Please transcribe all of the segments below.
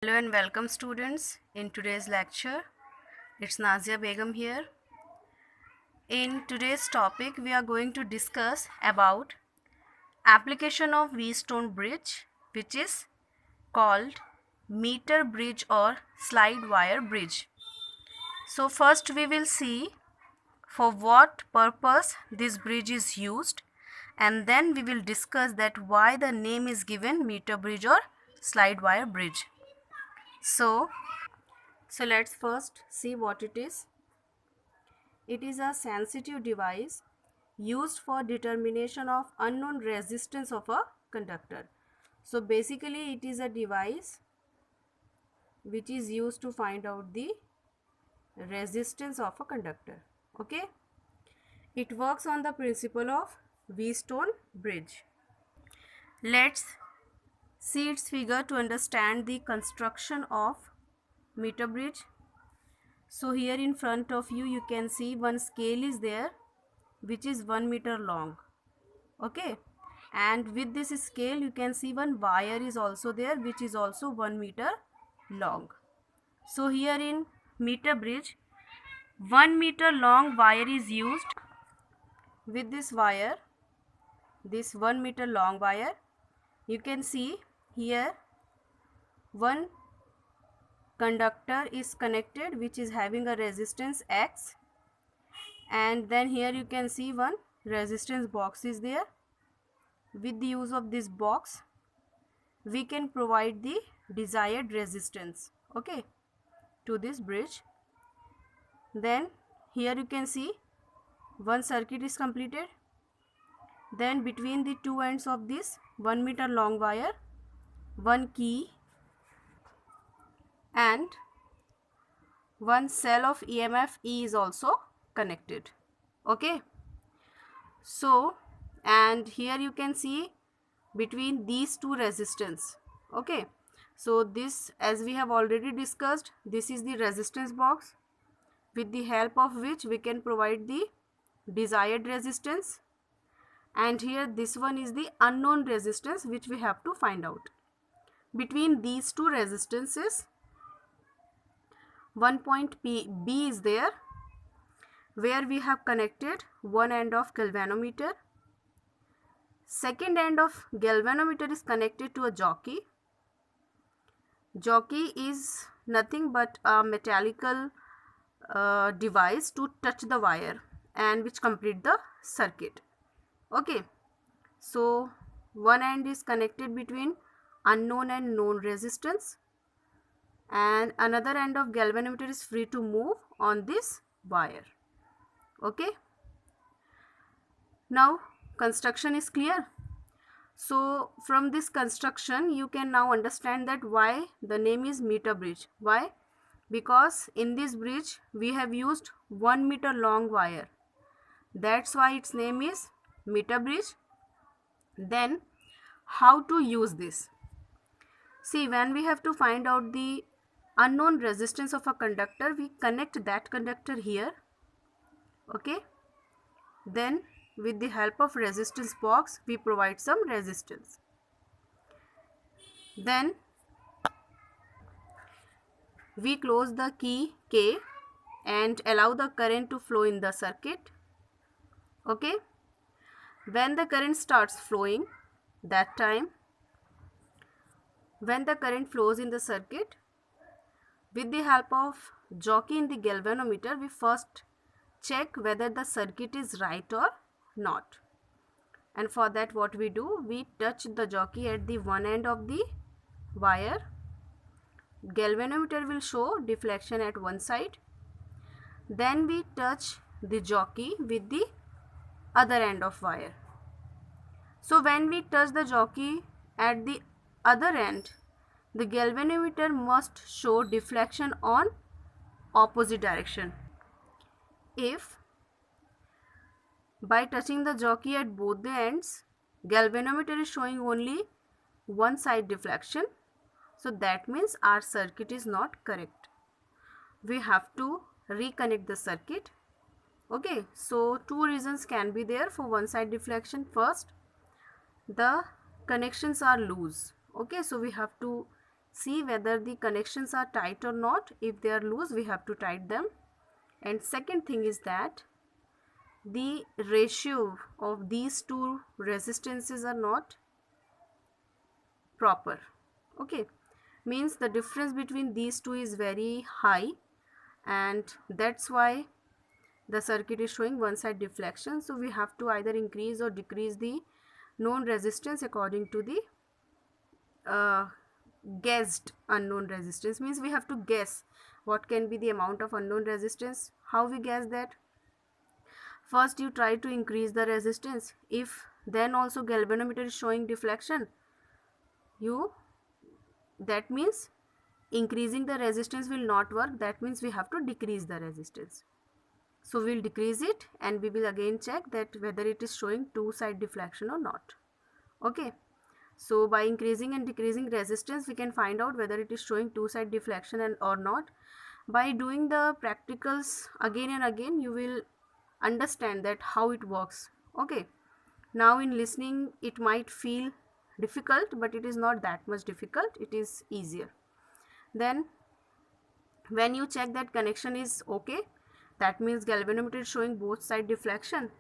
Hello and welcome students. In today's lecture, it's Nazia Begum here. In today's topic, we are going to discuss about application of V-stone bridge, which is called meter bridge or slide wire bridge. So first we will see for what purpose this bridge is used, and then we will discuss that why the name is given meter bridge or slide wire bridge. So let's first see what it is. It is a sensitive device used for determination of unknown resistance of a conductor. So basically it is a device which is used to find out the resistance of a conductor. Okay. It works on the principle of V-stone bridge. Let's see its figure to understand the construction of meter bridge. So here in front of you can see one scale is there which is 1 meter long. Okay, and with this scale you can see one wire is also there which is also 1 meter long. So here in meter bridge 1 meter long wire is used. With this wire, this 1 meter long wire, you can see here one conductor is connected which is having a resistance X, and then here you can see one resistance box is there. With the use of this box we can provide the desired resistance, okay, to this bridge. Then here you can see one circuit is completed. Then between the two ends of this 1 meter long wire, one key and one cell of EMF E is also connected. Okay, so and here you can see between these two resistance. Okay, so this, as we have already discussed, this is the resistance box with the help of which we can provide the desired resistance, and here this one is the unknown resistance which we have to find out. Between these two resistances one point B is there where we have connected one end of galvanometer. Second end of galvanometer is connected to a jockey. Jockey is nothing but a mechanical device to touch the wire and which complete the circuit. Okay, so one end is connected between unknown and known resistance, and another end of galvanometer is free to move on this wire. Okay, now construction is clear. So from this construction you can now understand that why the name is meter bridge. Why? Because in this bridge we have used 1 meter long wire. That's why its name is meter bridge. Then how to use this? See, when we have to find out the unknown resistance of a conductor, we connect that conductor here. Okay, then with the help of resistance box we provide some resistance. Then we close the key K and allow the current to flow in the circuit. Okay, when the current starts flowing, that time when the current flows in the circuit, with the help of jockey in the galvanometer we first check whether the circuit is right or not. And for that what we do, we touch the jockey at the one end of the wire. Galvanometer will show deflection at one side. Then we touch the jockey with the other end of wire. So when we touch the jockey at the other end, the galvanometer must show deflection on opposite direction. If by touching the jockey at both the ends, galvanometer is showing only one side deflection, so that means our circuit is not correct. We have to reconnect the circuit. Okay, so two reasons can be there for one side deflection. First, the connections are loose. Okay, so we have to see whether the connections are tight or not. If they are loose, we have to tighten them. And second thing is that the ratio of these two resistances are not proper. Okay, means the difference between these two is very high, and that's why the circuit is showing one side deflection. So we have to either increase or decrease the known resistance according to the guessed unknown resistance. Means we have to guess what can be the amount of unknown resistance. How we guess that? First you try to increase the resistance. If then also galvanometer is showing deflection, that means increasing the resistance will not work. That means we have to decrease the resistance. So we'll decrease it and we will again check that whether it is showing two side deflection or not. Okay, so by increasing and decreasing resistance we can find out whether it is showing two side deflection or not. By doing the practicals again and again, you will understand that how it works. Okay, now in listening it might feel difficult, but it is not that much difficult, it is easier. Then when you check that connection is okay, that means galvanometer is showing both side deflection.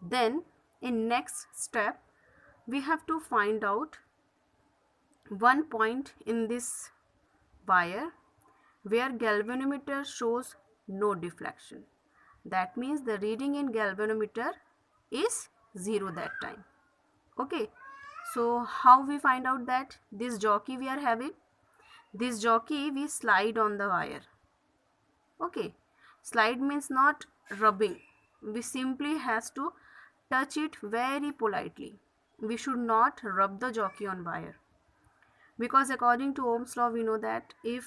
Then in next step we have to find out one point in this wire where galvanometer shows no deflection. That means the reading in galvanometer is 0 that time. Okay, so how we find out that? This jockey we are having, this jockey we slide on the wire. Okay, slide means not rubbing, we simply has to touch it very politely. We should not rub the jockey on wire, because according to Ohm's law we know that if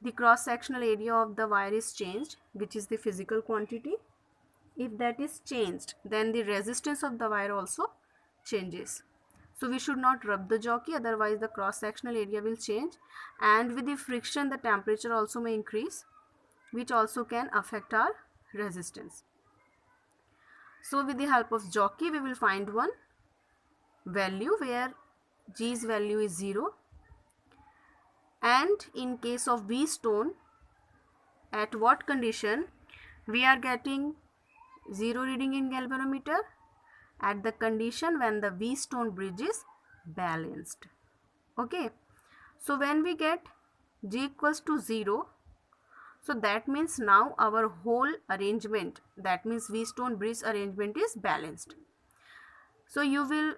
the cross sectional area of the wire is changed, which is the physical quantity, if that is changed, then the resistance of the wire also changes. So we should not rub the jockey, otherwise the cross sectional area will change, and with the friction the temperature also may increase, which also can affect our resistance. So with the help of jockey we will find one value where G's value is 0, and in case of V stone, at what condition we are getting 0 reading in galvanometer? At the condition when the V stone bridge is balanced. Okay, so when we get G equals to 0, so that means now our whole arrangement, that means V stone bridge arrangement is balanced. So you will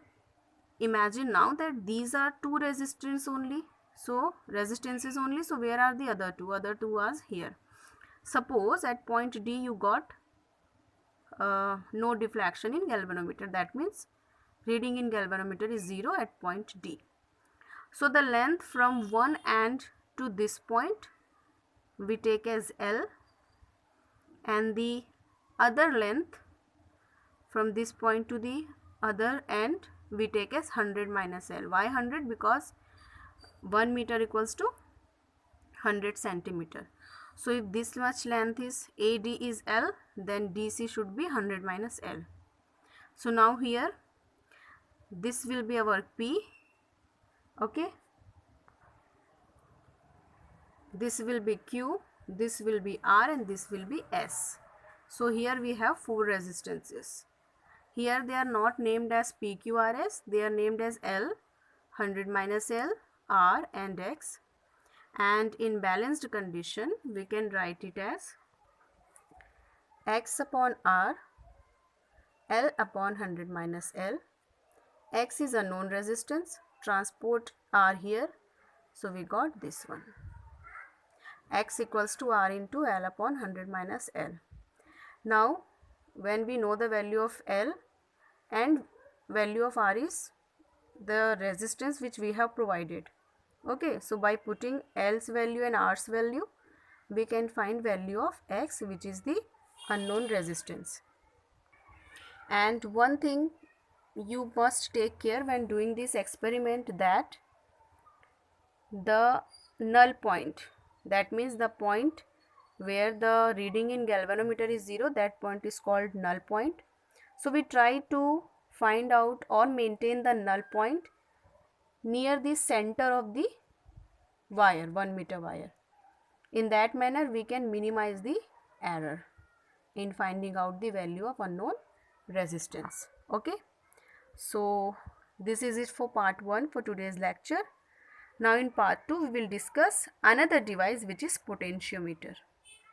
imagine now that these are two resistors only, so resistances only. So where are the other two? Other two are here. Suppose at point D you got no deflection in galvanometer, that means reading in galvanometer is 0 at point D. So the length from one end to this point we take as L, and the other length from this point to the other end we take as 100 minus L. Why 100? Because 1 meter equals to 100 centimeter. So if this much length is AD is L, then DC should be 100 minus L. So now here this will be our P. Okay, this will be Q, this will be R, and this will be S. So here we have 4 resistances. Here they are not named as PQRS, they are named as L, 100 minus L, R and X. And in balanced condition we can write it as X upon R, L upon 100 minus L. X is a known resistance, transport R here, so we got this one. X equals to R into L upon 100 minus L. Now when we know the value of L and value of R is the resistance which we have provided. Okay, so by putting L's value and R's value we can find value of X, which is the unknown resistance. And one thing you must take care when doing this experiment, that the null point, that means the point where the reading in galvanometer is 0, that point is called null point. So we try to find out or maintain the null point near the center of the wire, 1 meter wire. In that manner we can minimize the error in finding out the value of unknown resistance. Okay, so this is it for part 1 for today's lecture. Now in part 2 we will discuss another device, which is potentiometer.